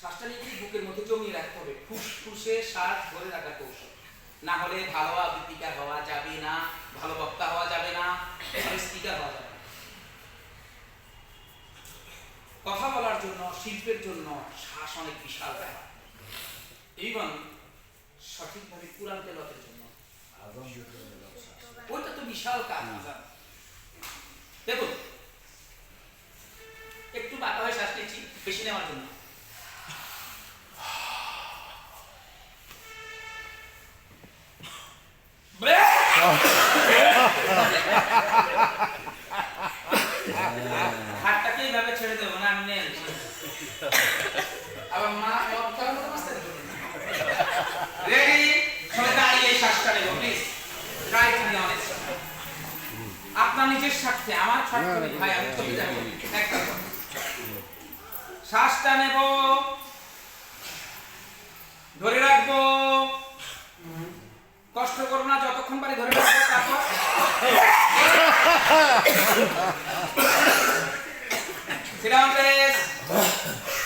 শ্বাসটা নিয়ে বুকের মধ্যে জমিয়ে রাখতে হবে, ফুসফুসে শ্বাস ধরে রাখার কৌশল। না হলে ভালো আবৃত্তিকার হওয়া যাবে না, ভালো বক্তা হওয়া যাবে না, ভালো স্পিকার হওয়া যাবে না। কথা বলার জন্য, শিল্পের জন্য শ্বাস অনেক বিশাল ব্যাপার। এবং সঠিকভাবে কুরআন তেলাওয়াতের জন্য ওইটা তো বিশাল কাজ। দেখুন, একটু বাঁকা হয়ে শ্বাস নিচ্ছি বেশি নেওয়ার জন্য। হাতটাকে এইভাবে ছেড়ে দেবো না, আমি নেন আবার মা রেডি, সবাই দাঁড়িয়ে শ্বাসটা নেব please. Try to be honest. আপনার নিজের স্বার্থে, আমার স্বার্থে নেই ভাই, আমি চলে যাব। একটা শ্বাসটা নেব, ধরে রাখবো, কষ্ট করব না, যতক্ষণ পারি ধরে রাখবো। তারপর সিট ডাউন প্লিজ।